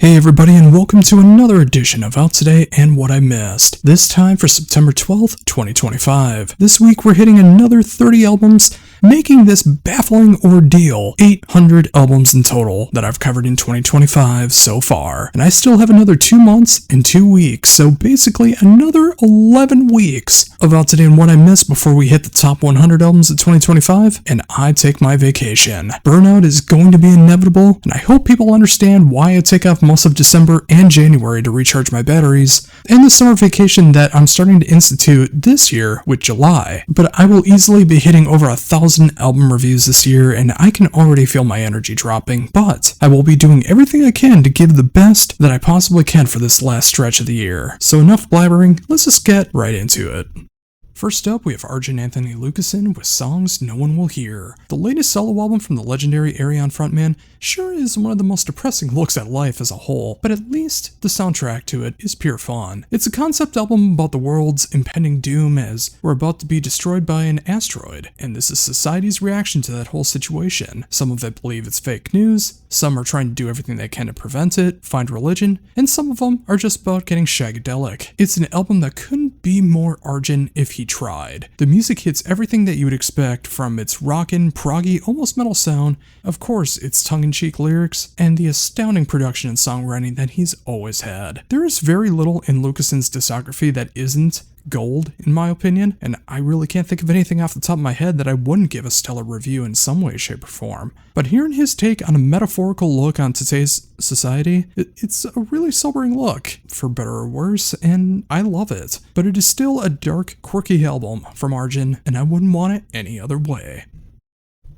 Hey everybody, and welcome to another edition of Out Today and What I Missed, this time for September 12th, 2025. This week we're hitting another 30 albums, making this baffling ordeal 800 albums in total that I've covered in 2025 so far. And I still have another 2 months and 2 weeks, so basically another 11 weeks of Out Today and What I Missed before we hit the top 100 albums of 2025, and I take my vacation. Burnout is going to be inevitable, and I hope people understand why I take off most of December and January to recharge my batteries, and the summer vacation that I'm starting to institute this year with July. But I will easily be hitting over 1,000 album reviews this year, and I can already feel my energy dropping, but I will be doing everything I can to give the best that I possibly can for this last stretch of the year. So enough blabbering, let's just get right into it. First up, we have Arjen Anthony Lucassen with Songs No One Will Hear. The latest solo album from the legendary Ayreon frontman sure is one of the most depressing looks at life as a whole, but at least the soundtrack to it is pure fun. It's a concept album about the world's impending doom as we're about to be destroyed by an asteroid, and this is society's reaction to that whole situation. Some of it believe it's fake news, some are trying to do everything they can to prevent it, find religion, and some of them are just about getting shagadelic. It's an album that couldn't be more Arjen if he tried. The music hits everything that you would expect from its rockin', proggy, almost metal sound, of course its tongue-in-cheek lyrics, and the astounding production and songwriting that he's always had. There is very little in Lucassen's discography that isn't gold, in my opinion, and I really can't think of anything off the top of my head that I wouldn't give a stellar review in some way, shape, or form. But hearing his take on a metaphorical look on today's society, it's a really sobering look, for better or worse, and I love it. But it is still a dark, quirky album from Arjen, and I wouldn't want it any other way.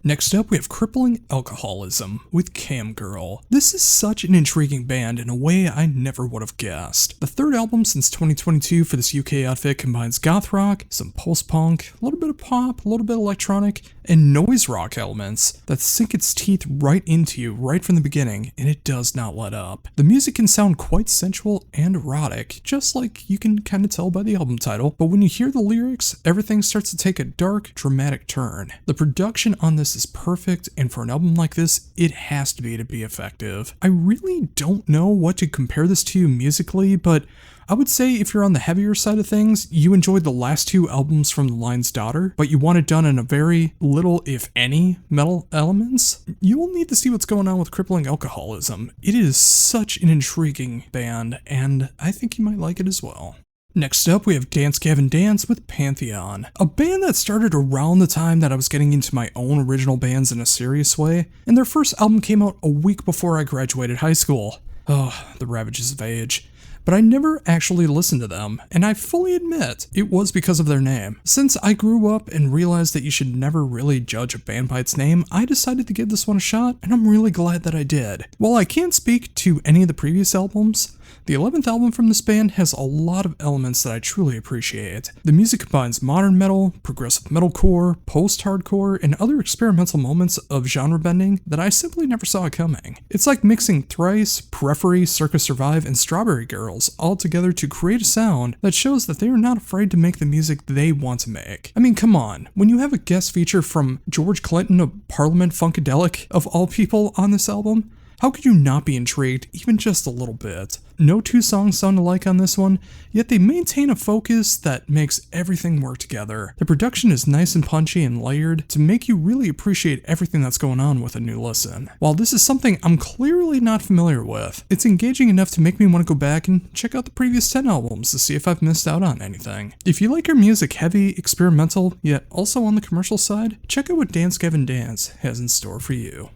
Next up, we have Crippling Alcoholism with Cam Girl. This is such an intriguing band in a way I never would have guessed. The third album since 2022 for this UK outfit combines goth rock, some post-punk, a little bit of pop, a little bit of electronic, and noise rock elements that sink its teeth right into you right from the beginning, and it does not let up. The music can sound quite sensual and erotic, just like you can kind of tell by the album title, but when you hear the lyrics, everything starts to take a dark, dramatic turn. The production on this is perfect, and for an album like this, it has to be effective. I really don't know what to compare this to musically, but I would say if you're on the heavier side of things, you enjoyed the last two albums from The Lion's Daughter, but you want it done in a very little, if any, metal elements, you will need to see what's going on with Crippling Alcoholism. It is such an intriguing band, and I think you might like it as well. Next up, we have Dance Gavin Dance with Pantheon, a band that started around the time that I was getting into my own original bands in a serious way, and their first album came out a week before I graduated high school. Oh, the ravages of age. But I never actually listened to them, and I fully admit it was because of their name. Since I grew up and realized that you should never really judge a band by its name, I decided to give this one a shot, and I'm really glad that I did. While I can't speak to any of the previous albums, the 11th album from this band has a lot of elements that I truly appreciate. The music combines modern metal, progressive metalcore, post-hardcore, and other experimental moments of genre bending that I simply never saw coming. It's like mixing Thrice, Periphery, Circa Survive, and Strawberry Girls all together to create a sound that shows that they are not afraid to make the music they want to make. I mean, come on, when you have a guest feature from George Clinton of Parliament Funkadelic, of all people, on this album, how could you not be intrigued, even just a little bit? No two songs sound alike on this one, yet they maintain a focus that makes everything work together. The production is nice and punchy and layered to make you really appreciate everything that's going on with a new listen. While this is something I'm clearly not familiar with, it's engaging enough to make me want to go back and check out the previous 10 albums to see if I've missed out on anything. If you like your music heavy, experimental, yet also on the commercial side, check out what Dance Gavin Dance has in store for you.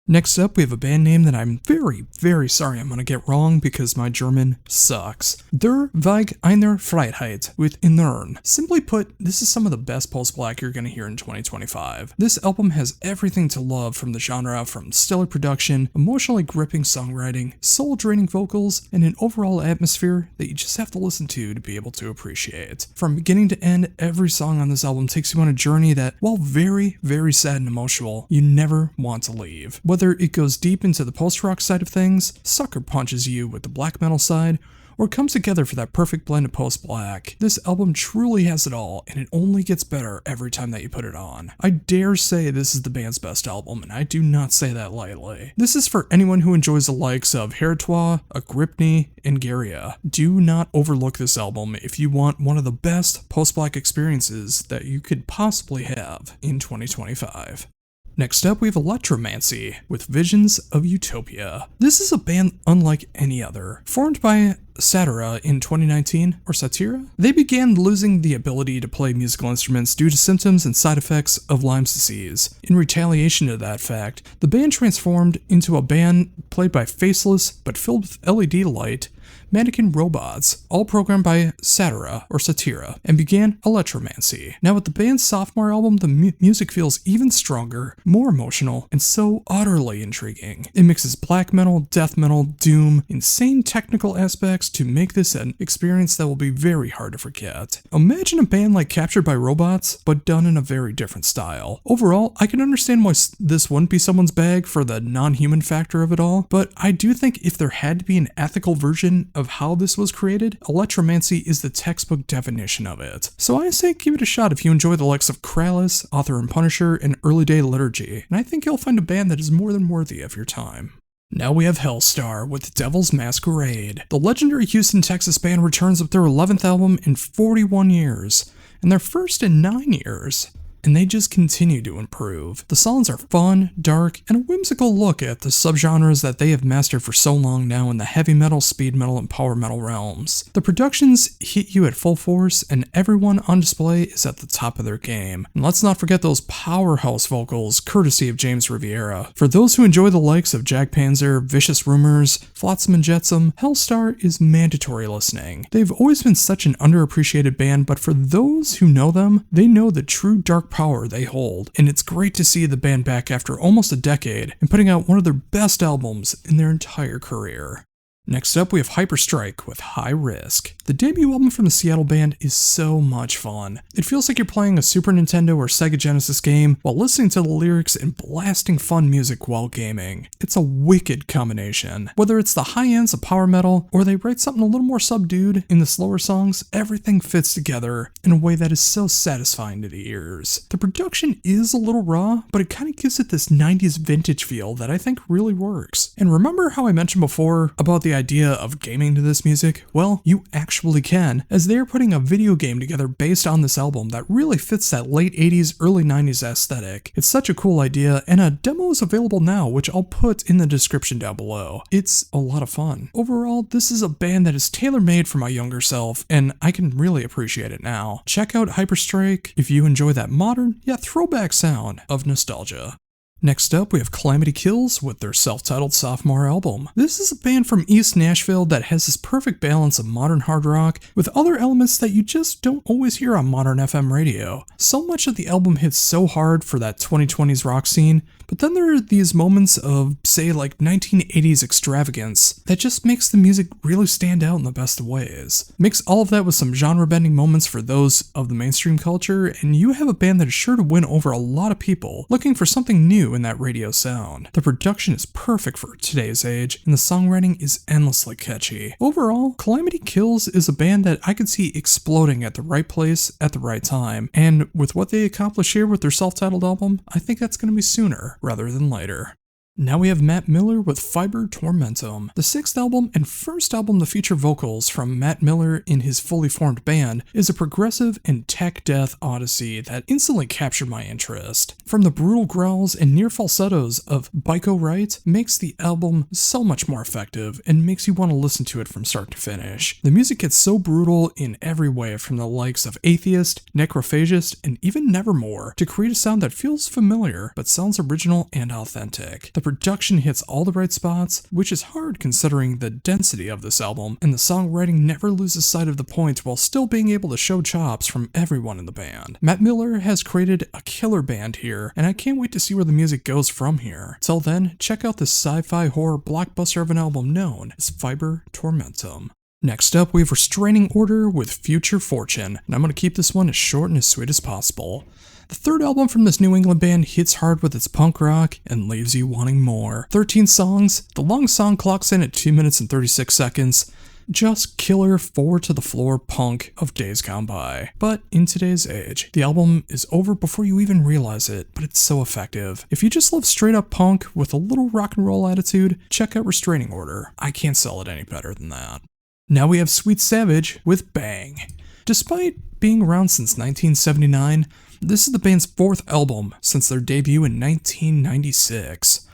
Next up, we have a band name that I'm very sorry I'm gonna get wrong because my German sucks. Der Weg einer Freiheit with Innern. Simply put, this is some of the best post-black you're gonna hear in 2025. This album has everything to love from the genre, from stellar production, emotionally gripping songwriting, soul-draining vocals, and an overall atmosphere that you just have to listen to be able to appreciate. From beginning to end, every song on this album takes you on a journey that, while very sad and emotional, you never want to leave. Whether it goes deep into the post-rock side of things, sucker punches you with the black metal side, or comes together for that perfect blend of post-black, this album truly has it all, and it only gets better every time that you put it on. I dare say this is the band's best album, and I do not say that lightly. This is for anyone who enjoys the likes of Heretois, Agrippni, and Garia. Do not overlook this album if you want one of the best post-black experiences that you could possibly have in 2025. Next up, we have Electromancy with Visions of Utopia. This is a band unlike any other. Formed by Satira in 2019, or Satira, they began losing the ability to play musical instruments due to symptoms and side effects of Lyme's disease. In retaliation to that fact, the band transformed into a band played by faceless but filled with LED light mannequin robots, all programmed by Satira, or Satira, and began Electromancy. Now with the band's sophomore album, the music feels even stronger, more emotional, and so utterly intriguing. It mixes black metal, death metal, doom, insane technical aspects to make this an experience that will be very hard to forget. Imagine a band like Captured by Robots, but done in a very different style. Overall, I can understand why this wouldn't be someone's bag for the non-human factor of it all, but I do think if there had to be an ethical version of how this was created, Electromancy is the textbook definition of it. So I say give it a shot if you enjoy the likes of Kralis, Author and Punisher, and Early Day Liturgy, and I think you'll find a band that is more than worthy of your time. Now we have Hellstar with Devil's Masquerade. The legendary Houston, Texas band returns with their 11th album in 41 years, and their first in 9 years. And they just continue to improve. The songs are fun, dark, and a whimsical look at the subgenres that they have mastered for so long now in the heavy metal, speed metal, and power metal realms. The productions hit you at full force, and everyone on display is at the top of their game. And let's not forget those powerhouse vocals, courtesy of James Riviera. For those who enjoy the likes of Jack Panzer, Vicious Rumors, Flotsam and Jetsam, Hellstar is mandatory listening. They've always been such an underappreciated band, but for those who know them, they know the true dark power they hold, and it's great to see the band back after almost a decade and putting out one of their best albums in their entire career. Next up, we have Hyperstrike with High Risk. The debut album from the Seattle band is so much fun. It feels like you're playing a Super Nintendo or Sega Genesis game while listening to the lyrics and blasting fun music while gaming. It's a wicked combination. Whether it's the high ends of power metal or they write something a little more subdued in the slower songs, everything fits together in a way that is so satisfying to the ears. The production is a little raw, but it kind of gives it this 90s vintage feel that I think really works. And remember how I mentioned before about the idea of gaming to this music? Well, you actually can, as they are putting a video game together based on this album that really fits that late 80s, early 90s aesthetic. It's such a cool idea, and a demo is available now, which I'll put in the description down below. It's a lot of fun. Overall, this is a band that is tailor-made for my younger self, and I can really appreciate it now. Check out Hyperstrike if you enjoy that modern, yet throwback sound of nostalgia. Next up, we have Calamity Kills with their self-titled sophomore album. This is a band from East Nashville that has this perfect balance of modern hard rock with other elements that you just don't always hear on modern FM radio. So much of the album hits so hard for that 2020s rock scene, but then there are these moments of, say, like 1980s extravagance that just makes the music really stand out in the best of ways. Mix all of that with some genre-bending moments for those of the mainstream culture, and you have a band that is sure to win over a lot of people looking for something new in that radio sound. The production is perfect for today's age, and the songwriting is endlessly catchy. Overall, Calamity Kills is a band that I could see exploding at the right place at the right time, and with what they accomplish here with their self-titled album, I think that's going to be sooner rather than later. Now we have Matt Miller with Fiber Tormentum. The sixth album and first album to feature vocals from Matt Miller in his fully formed band is a progressive and tech death odyssey that instantly captured my interest. From the brutal growls and near falsettos of Biko Wright makes the album so much more effective and makes you want to listen to it from start to finish. The music gets so brutal in every way, from the likes of Atheist, Necrophagist, and even Nevermore, to create a sound that feels familiar but sounds original and authentic. The production hits all the right spots, which is hard considering the density of this album, and the songwriting never loses sight of the point while still being able to show chops from everyone in the band. Matt Miller has created a killer band here, and I can't wait to see where the music goes from here. Till then, check out this sci-fi horror blockbuster of an album known as Fiber Tormentum. Next up, we have Restraining Order with Future Fortune, and I'm going to keep this one as short and as sweet as possible. The third album from this New England band hits hard with its punk rock and leaves you wanting more. 13 songs, the long song clocks in at 2 minutes and 36 seconds. Just killer forward to the floor punk of days gone by. But in today's age, the album is over before you even realize it, but it's so effective. If you just love straight up punk with a little rock and roll attitude, check out Restraining Order. I can't sell it any better than that. Now we have Sweet Savage with Bang. Despite being around since 1979, this is the band's fourth album since their debut in 1996.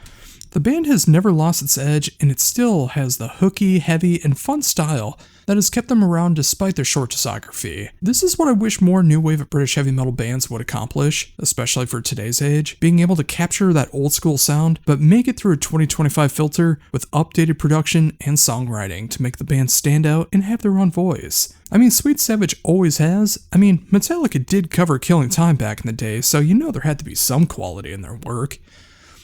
The band has never lost its edge, and it still has the hooky, heavy, and fun style that has kept them around despite their short discography. This is what I wish more new wave of British heavy metal bands would accomplish, especially for today's age, being able to capture that old school sound, but make it through a 2025 filter with updated production and songwriting to make the band stand out and have their own voice. I mean, Sweet Savage always has. I mean, Metallica did cover Killing Time back in the day, so you know there had to be some quality in their work.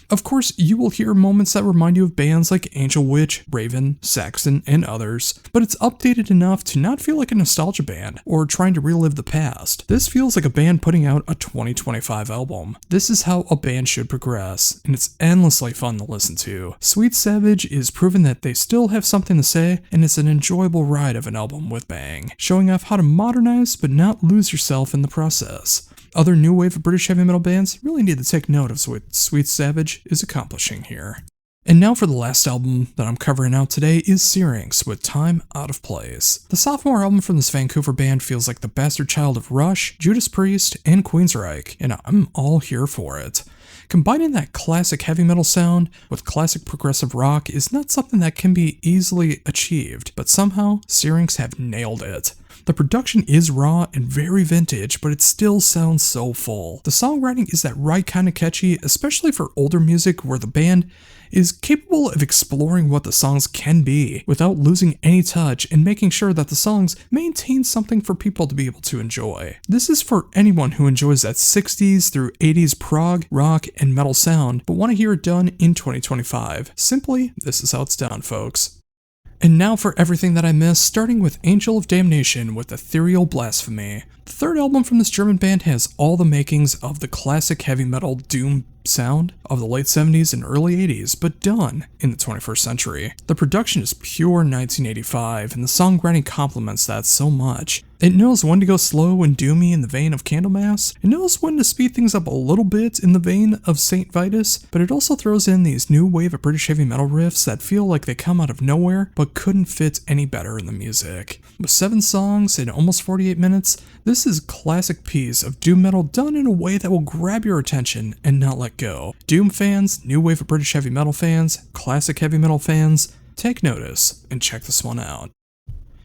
Of course, you will hear moments that remind you of bands like Angel Witch, Raven, Saxon, and others, but it's updated enough to not feel like a nostalgia band or trying to relive the past. This feels like a band putting out a 2025 album. This is how a band should progress, and it's endlessly fun to listen to. Sweet Savage is proving that they still have something to say, and it's an enjoyable ride of an album with Bang, showing off how to modernize but not lose yourself in the process. Other new wave of British heavy metal bands really need to take note of what Sweet Savage is accomplishing here. And now for the last album that I'm covering out today is Syrinx with Time Out of Place. The sophomore album from this Vancouver band feels like the bastard child of Rush, Judas Priest, and Queensryche, and I'm all here for it. Combining that classic heavy metal sound with classic progressive rock is not something that can be easily achieved, but somehow Syrinx have nailed it. The production is raw and very vintage, but it still sounds so full. The songwriting is that right kind of catchy, especially for older music where the band is capable of exploring what the songs can be without losing any touch and making sure that the songs maintain something for people to be able to enjoy. This is for anyone who enjoys that 60s through 80s prog, rock, and metal sound, but want to hear it done in 2025. Simply, this is how it's done, folks. And now for everything that I missed, starting with Angel of Damnation with Ethereal Blasphemy. The third album from this German band has all the makings of the classic heavy metal doom sound of the late 70s and early 80s, but done in the 21st century. The production is pure 1985, and the songwriting complements that so much. It knows when to go slow and doomy in the vein of Candlemass. It knows when to speed things up a little bit in the vein of St. Vitus, but it also throws in these new wave of British heavy metal riffs that feel like they come out of nowhere, but couldn't fit any better in the music. With 7 songs in almost 48 minutes, this is a classic piece of doom metal done in a way that will grab your attention and not let go. Doom fans, new wave of British heavy metal fans, classic heavy metal fans, take notice and check this one out.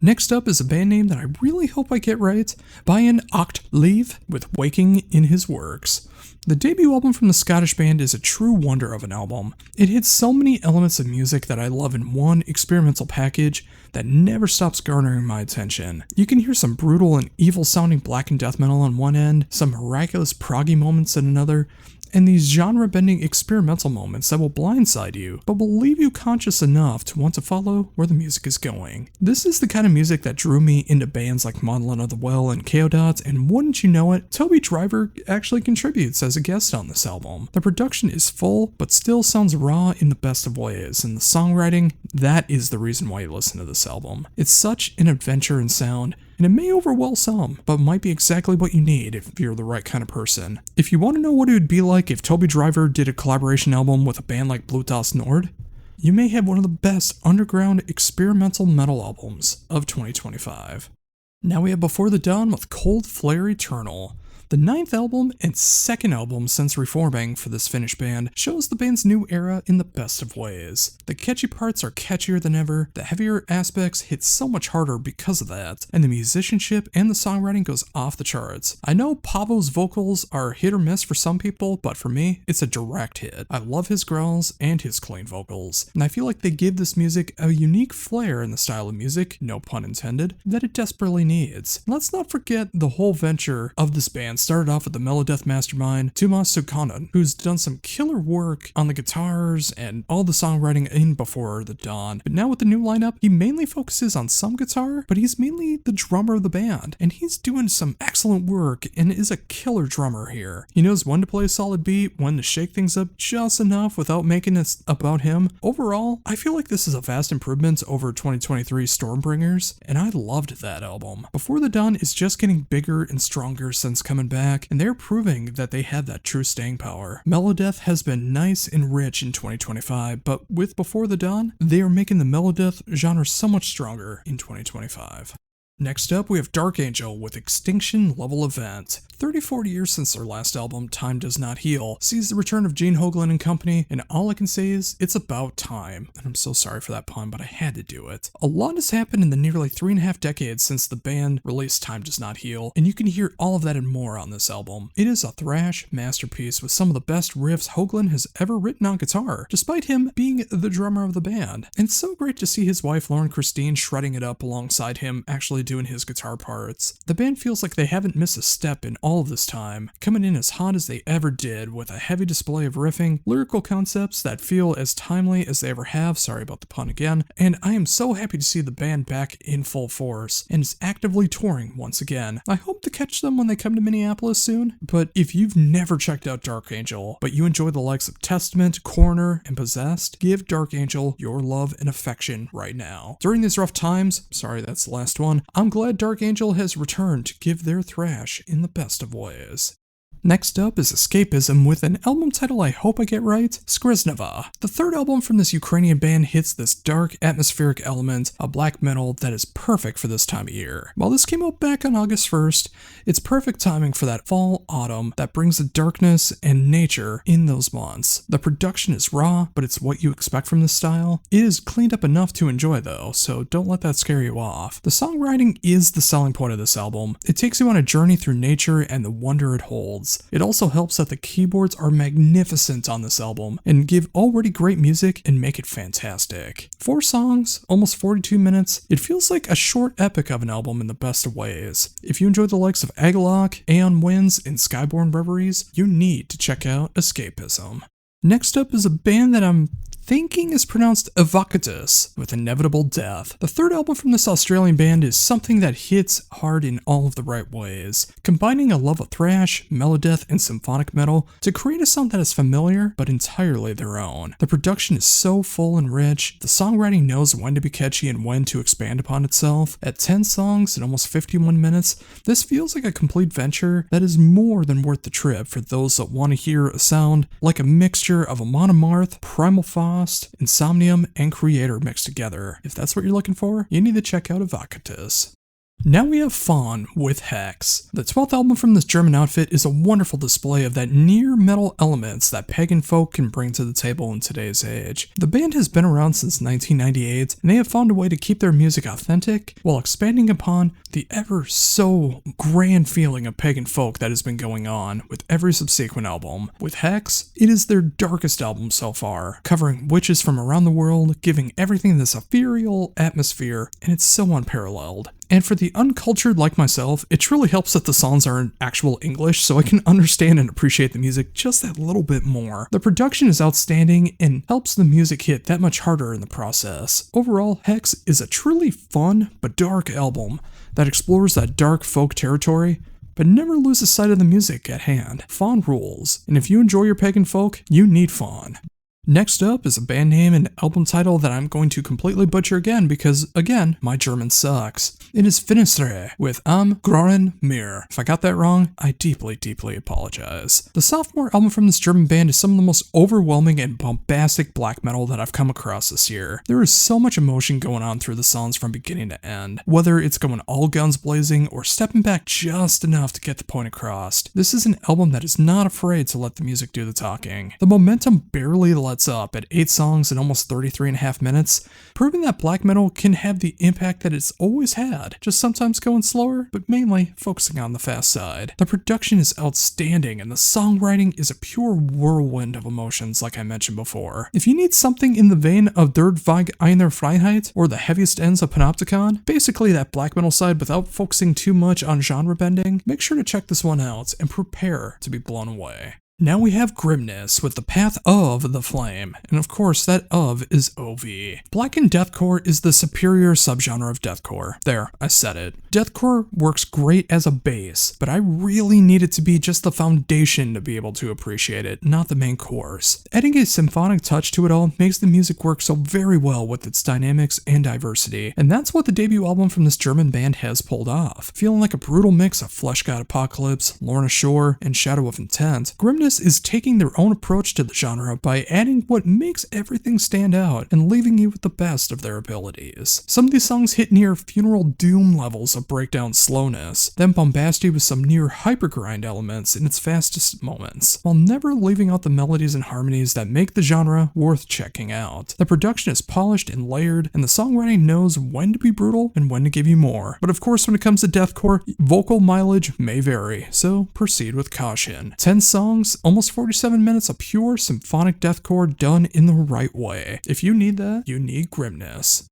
Next up is a band name that I really hope I get right, Bayan Ochtleave with Waking in His Works. The debut album from the Scottish band is a true wonder of an album. It hits so many elements of music that I love in one experimental package that never stops garnering my attention. You can hear some brutal and evil sounding blackened death metal on one end, some miraculous proggy moments at another, and these genre-bending experimental moments that will blindside you, but will leave you conscious enough to want to follow where the music is going. This is the kind of music that drew me into bands like Maudlin of the Well and Chaodot, and wouldn't you know it, Toby Driver actually contributes as a guest on this album. The production is full, but still sounds raw in the best of ways, and the songwriting, that is the reason why you listen to this album. It's such an adventure in sound, and it may overwhelm some, but might be exactly what you need if you're the right kind of person. If you want to know what it would be like if Toby Driver did a collaboration album with a band like Blutas Nord, you may have one of the best underground experimental metal albums of 2025. Now we have Before the Dawn with Cold Flare Eternal. The 9th album and 2nd album since reforming for this Finnish band shows the band's new era in the best of ways. The catchy parts are catchier than ever, the heavier aspects hit so much harder because of that, and the musicianship and the songwriting goes off the charts. I know Pavo's vocals are hit or miss for some people, but for me, it's a direct hit. I love his growls and his clean vocals, and I feel like they give this music a unique flair in the style of music, no pun intended, that it desperately needs. Let's not forget the whole venture of this band started off with the melodeath mastermind, Tuomas Sukanen, who's done some killer work on the guitars and all the songwriting in Before the Dawn. But now with the new lineup, he mainly focuses on some guitar, but he's mainly the drummer of the band, and he's doing some excellent work and is a killer drummer here. He knows when to play a solid beat, when to shake things up just enough without making it about him. Overall, I feel like this is a vast improvement over 2023 Stormbringers, and I loved that album. Before the Dawn is just getting bigger and stronger since coming back, and they're proving that they have that true staying power. Melodeath has been nice and rich in 2025, but with Before the Dawn, they are making the melodeath genre so much stronger in 2025. Next up, we have Dark Angel with Extinction Level Event. 34 years since their last album, Time Does Not Heal, sees the return of Gene Hoglan and company, and all I can say is, it's about time. And I'm so sorry for that pun, but I had to do it. A lot has happened in the nearly 3.5 decades since the band released Time Does Not Heal, and you can hear all of that and more on this album. It is a thrash masterpiece with some of the best riffs Hoglan has ever written on guitar, despite him being the drummer of the band. And it's so great to see his wife Lauren Christine shredding it up alongside him, actually doing his guitar parts. The band feels like they haven't missed a step in all of this time, coming in as hot as they ever did with a heavy display of riffing, lyrical concepts that feel as timely as they ever have, sorry about the pun again, and I am so happy to see the band back in full force and is actively touring once again. I hope to catch them when they come to Minneapolis soon, but if you've never checked out Dark Angel, but you enjoy the likes of Testament, Corner, and Possessed, give Dark Angel your love and affection right now. During these rough times, sorry that's the last one, I'm glad Dark Angel has returned to give their thrash in the best of ways. Next up is Escapism with an album title I hope I get right, Skrezneva. The third album from this Ukrainian band hits this dark, atmospheric element of black metal that is perfect for this time of year. While this came out back on August 1st, it's perfect timing for that fall-autumn that brings the darkness and nature in those months. The production is raw, but it's what you expect from this style. It is cleaned up enough to enjoy though, so don't let that scare you off. The songwriting is the selling point of this album. It takes you on a journey through nature and the wonder it holds. It also helps that the keyboards are magnificent on this album and give already great music and make it fantastic. 4 songs, almost 42 minutes, it feels like a short epic of an album in the best of ways. If you enjoy the likes of Agalok, Aeon Winds, and Skyborn Reveries, you need to check out Escapism. Next up is a band that I'm thinking is pronounced Evocatus with Inevitable Death. The third album from this Australian band is something that hits hard in all of the right ways, combining a love of thrash, melodeath, and symphonic metal to create a sound that is familiar but entirely their own. The production is so full and rich, the songwriting knows when to be catchy and when to expand upon itself. At 10 songs and almost 51 minutes, this feels like a complete venture that is more than worth the trip for those that want to hear a sound like a mixture of Amon Amarth, Primal Faust, Insomnium, and Creator mixed together. If that's what you're looking for, you need to check out Evocatus. Now we have Fawn with Hex. The 12th album from this German outfit is a wonderful display of that near metal elements that pagan folk can bring to the table in today's age. The band has been around since 1998, and they have found a way to keep their music authentic while expanding upon the ever so grand feeling of pagan folk that has been going on with every subsequent album. With Hex, it is their darkest album so far, covering witches from around the world, giving everything this ethereal atmosphere, and it's so unparalleled. And for the uncultured like myself, it truly helps that the songs are in actual English so I can understand and appreciate the music just that little bit more. The production is outstanding and helps the music hit that much harder in the process. Overall, Hex is a truly fun but dark album that explores that dark folk territory, but never loses sight of the music at hand. Fawn rules, and if you enjoy your pagan folk, you need Fawn. Next up is a band name and album title that I'm going to completely butcher again because, again, my German sucks. It is Finistre with Am Großen Meer. If I got that wrong, I deeply, deeply apologize. The sophomore album from this German band is some of the most overwhelming and bombastic black metal that I've come across this year. There is so much emotion going on through the songs from beginning to end, whether it's going all guns blazing or stepping back just enough to get the point across. This is an album that is not afraid to let the music do the talking. The momentum barely lets splits up at 8 songs and almost 33.5 minutes, proving that black metal can have the impact that it's always had, just sometimes going slower, but mainly focusing on the fast side. The production is outstanding, and the songwriting is a pure whirlwind of emotions like I mentioned before. If you need something in the vein of Der Weig einer Freiheit or the heaviest ends of Panopticon, basically that black metal side without focusing too much on genre bending, make sure to check this one out and prepare to be blown away. Now we have Grimness with the Path of the Flame, and of course that of is OV. Blackened deathcore is the superior subgenre of deathcore. There, I said it. Deathcore works great as a base, but I really need it to be just the foundation to be able to appreciate it, not the main course. Adding a symphonic touch to it all makes the music work so very well with its dynamics and diversity, and that's what the debut album from this German band has pulled off. Feeling like a brutal mix of Flesh God Apocalypse, Lorna Shore, and Shadow of Intent, Grimness is taking their own approach to the genre by adding what makes everything stand out and leaving you with the best of their abilities. Some of these songs hit near funeral doom levels of breakdown slowness, then bombasty with some near hypergrind elements in its fastest moments, while never leaving out the melodies and harmonies that make the genre worth checking out. The production is polished and layered, and the songwriting knows when to be brutal and when to give you more. But of course, when it comes to deathcore, vocal mileage may vary, so proceed with caution. 10 songs, almost 47 minutes of pure symphonic deathcore done in the right way. If you need that, you need Grimness.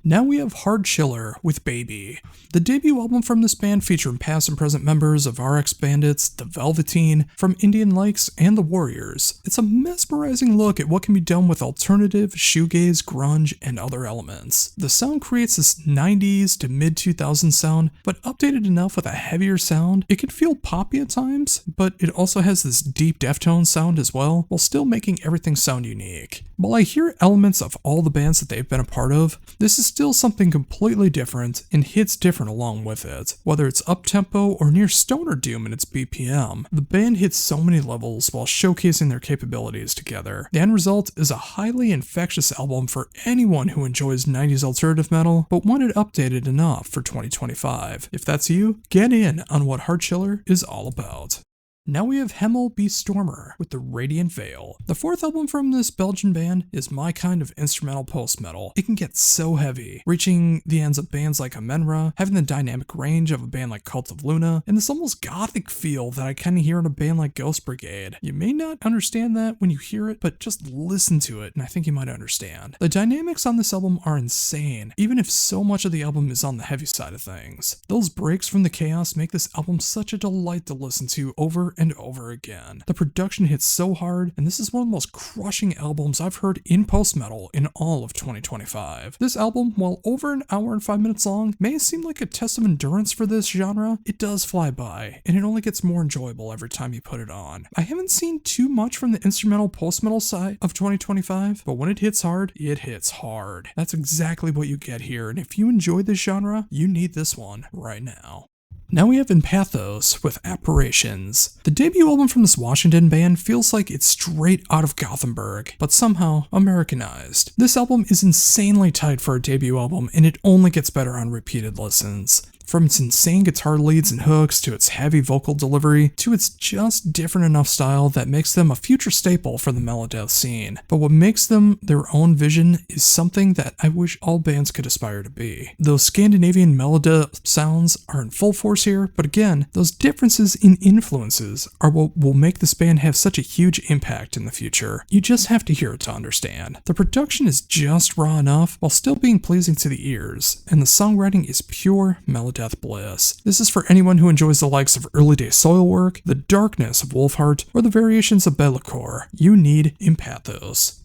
Now we have Hard Chiller with Baby. The debut album from this band featuring past and present members of RX Bandits, The Velveteen, From Indian Lakes, and The Warriors. It's a mesmerizing look at what can be done with alternative, shoegaze, grunge, and other elements. The sound creates this 90s to mid-2000s sound, but updated enough with a heavier sound. It can feel poppy at times, but it also has this deep Deftones sound as well, while still making everything sound unique. While I hear elements of all the bands that they've been a part of, this is still something completely different and hits different along with it. Whether it's up-tempo or near stoner doom in its BPM, the band hits so many levels while showcasing their capabilities together. The end result is a highly infectious album for anyone who enjoys 90s alternative metal, but wanted updated enough for 2025. If that's you, get in on what Hard Chiller is all about. Now we have Hemel B. Stormer with The Radiant Veil. The fourth album from this Belgian band is my kind of instrumental post-metal. It can get so heavy, reaching the ends of bands like Amenra, having the dynamic range of a band like Cult of Luna, and this almost gothic feel that I kind of hear in a band like Ghost Brigade. You may not understand that when you hear it, but just listen to it and I think you might understand. The dynamics on this album are insane, even if so much of the album is on the heavy side of things. Those breaks from the chaos make this album such a delight to listen to over and over again. The production hits so hard, and this is one of the most crushing albums I've heard in post-metal in all of 2025. This album, while over an hour and 5 minutes long, may seem like a test of endurance for this genre. It does fly by, and it only gets more enjoyable every time you put it on. I haven't seen too much from the instrumental post-metal side of 2025, but when it hits hard, it hits hard. That's exactly what you get here, and if you enjoy this genre, you need this one right now. Now we have In Pathos with Apparitions. The debut album from this Washington band feels like it's straight out of Gothenburg, but somehow Americanized. This album is insanely tight for a debut album, and it only gets better on repeated listens. From its insane guitar leads and hooks, to its heavy vocal delivery, to its just different enough style that makes them a future staple for the melodeath scene. But what makes them their own vision is something that I wish all bands could aspire to be. Those Scandinavian melodeath sounds are in full force here, but again, those differences in influences are what will make this band have such a huge impact in the future. You just have to hear it to understand. The production is just raw enough while still being pleasing to the ears, and the songwriting is pure melodeath bliss. This is for anyone who enjoys the likes of early day Soilwork, the darkness of Wolfheart, or the variations of Be'lakor. You need In Pathos.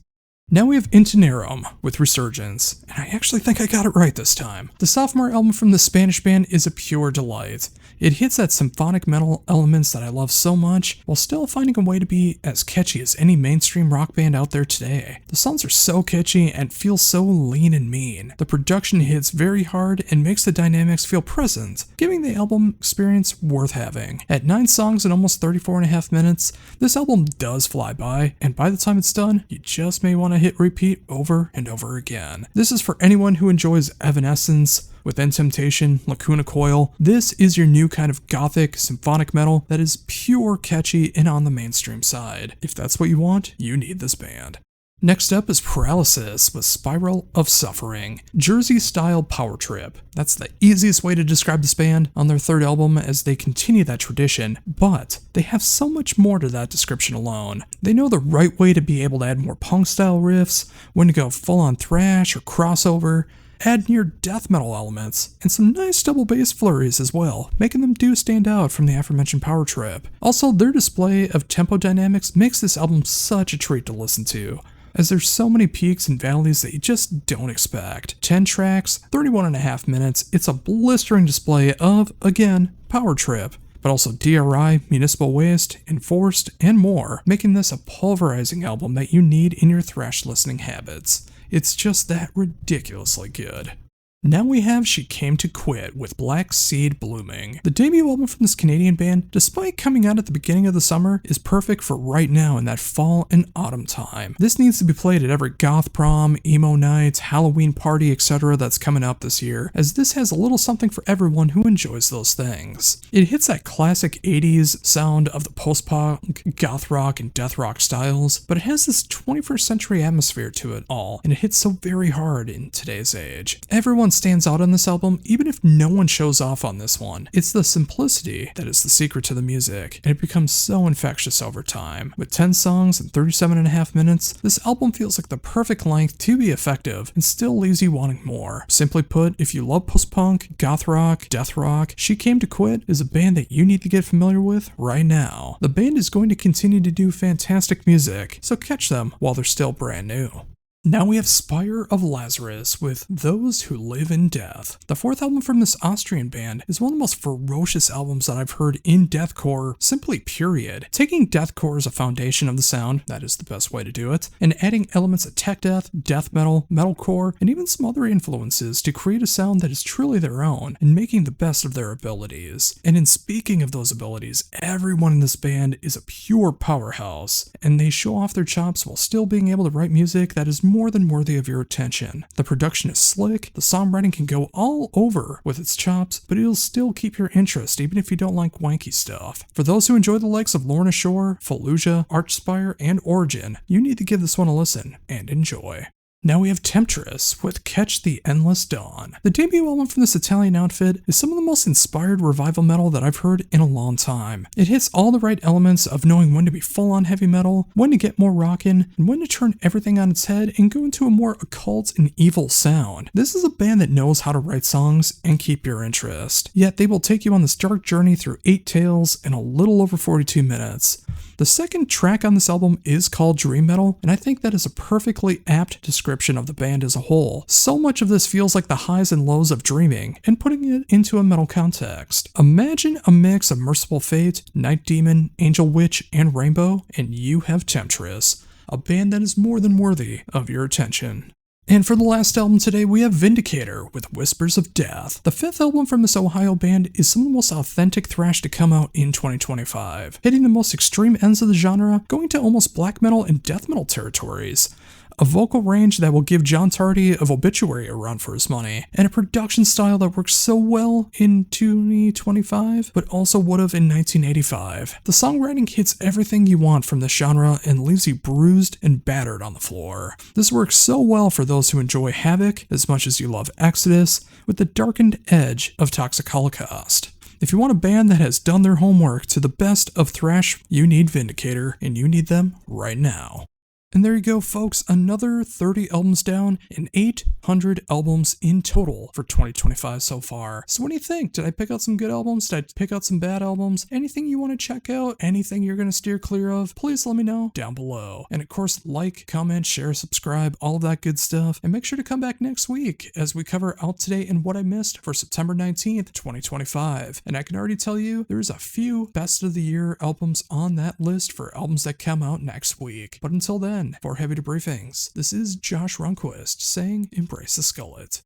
Now we have Intinerum with Resurgence, and I actually think I got it right this time. The sophomore album from the Spanish band is a pure delight. It hits that symphonic metal elements that I love so much, while still finding a way to be as catchy as any mainstream rock band out there today. The songs are so catchy and feel so lean and mean. The production hits very hard and makes the dynamics feel present, giving the album experience worth having. At 9 songs and almost 34.5 minutes, this album does fly by, and by the time it's done, you just may want to hit repeat over and over again. This is for anyone who enjoys Evanescence, Within Temptation, Lacuna Coil. This is your new kind of gothic, symphonic metal that is pure catchy and on the mainstream side. If that's what you want, you need this band. Next up is Paralysis with Spiral of Suffering, Jersey-style power trip. That's the easiest way to describe this band on their third album, as they continue that tradition, but they have so much more to that description alone. They know the right way to be able to add more punk-style riffs, when to go full-on thrash or crossover, add near death metal elements, and some nice double bass flurries as well, making them stand out from the aforementioned power trip. Also, their display of tempo dynamics makes this album such a treat to listen to, as there's so many peaks and valleys that you just don't expect. 10 tracks, 31.5 minutes, it's a blistering display of, again, power trip, but also DRI, Municipal Waste, Enforced, and more, making this a pulverizing album that you need in your thrash listening habits. It's just that ridiculously good. Now we have She Came to Quit with Black Seed Blooming. The debut album from this Canadian band, despite coming out at the beginning of the summer, is perfect for right now in that fall and autumn time. This needs to be played at every goth prom, emo night, Halloween party, etc. that's coming up this year, as this has a little something for everyone who enjoys those things. It hits that classic 80s sound of the post-punk, goth rock, and death rock styles, but it has this 21st century atmosphere to it all, and it hits so very hard in today's age. Everyone stands out on this album, even if no one shows off on this one. It's the simplicity that is the secret to the music, and it becomes so infectious over time. With 10 songs and 37.5 minutes, this album feels like the perfect length to be effective and still leaves you wanting more. Simply put, if you love post-punk, goth rock, death rock, She Came to Quit is a band that you need to get familiar with right now. The band is going to continue to do fantastic music, so catch them while they're still brand new. Now we have Spire of Lazarus with Those Who Live in Death. The fourth album from this Austrian band is one of the most ferocious albums that I've heard in deathcore, simply period. Taking deathcore as a foundation of the sound, that is the best way to do it, and adding elements of tech death, death metal, metalcore, and even some other influences to create a sound that is truly their own, and making the best of their abilities. And in speaking of those abilities, everyone in this band is a pure powerhouse, and they show off their chops while still being able to write music that is more than worthy of your attention. The production is slick, the songwriting can go all over with its chops, but it'll still keep your interest even if you don't like wanky stuff. For those who enjoy the likes of Lorna Shore, Fallujah, Archspire, and Origin, you need to give this one a listen and enjoy. Now we have Temptress with Catch the Endless Dawn. The debut album from this Italian outfit is some of the most inspired revival metal that I've heard in a long time. It hits all the right elements of knowing when to be full-on heavy metal, when to get more rockin', and when to turn everything on its head and go into a more occult and evil sound. This is a band that knows how to write songs and keep your interest. Yet they will take you on this dark journey through 8 tales in a little over 42 minutes. The second track on this album is called Dream Metal, and I think that is a perfectly apt description of the band as a whole. So much of this feels like the highs and lows of dreaming, and putting it into a metal context. Imagine a mix of Merciful Fate, Night Demon, Angel Witch, and Rainbow, and you have Temptress, a band that is more than worthy of your attention. And for the last album today, we have Vindicator with Whispers of Death. The fifth album from this Ohio band is some of the most authentic thrash to come out in 2025, hitting the most extreme ends of the genre, going to almost black metal and death metal territories. A vocal range that will give John Tardy of Obituary a run for his money, and a production style that works so well in 2025, but also would have in 1985. The songwriting hits everything you want from this genre and leaves you bruised and battered on the floor. This works so well for those who enjoy Havoc as much as you love Exodus, with the darkened edge of Toxic Holocaust. If you want a band that has done their homework to the best of thrash, you need Vindicator, and you need them right now. And there you go, folks, another 30 albums down and 800 albums in total for 2025 so far. So what do you think? Did I pick out some good albums? Did I pick out some bad albums? Anything you want to check out? Anything you're going to steer clear of? Please let me know down below. And of course, like, comment, share, subscribe, all of that good stuff. And make sure to come back next week as we cover Out Today and What I Missed for September 19th, 2025. And I can already tell you, there's a few best of the year albums on that list for albums that come out next week. But until then, for Heavy Debriefings, this is Josh Runquist saying embrace the skullet.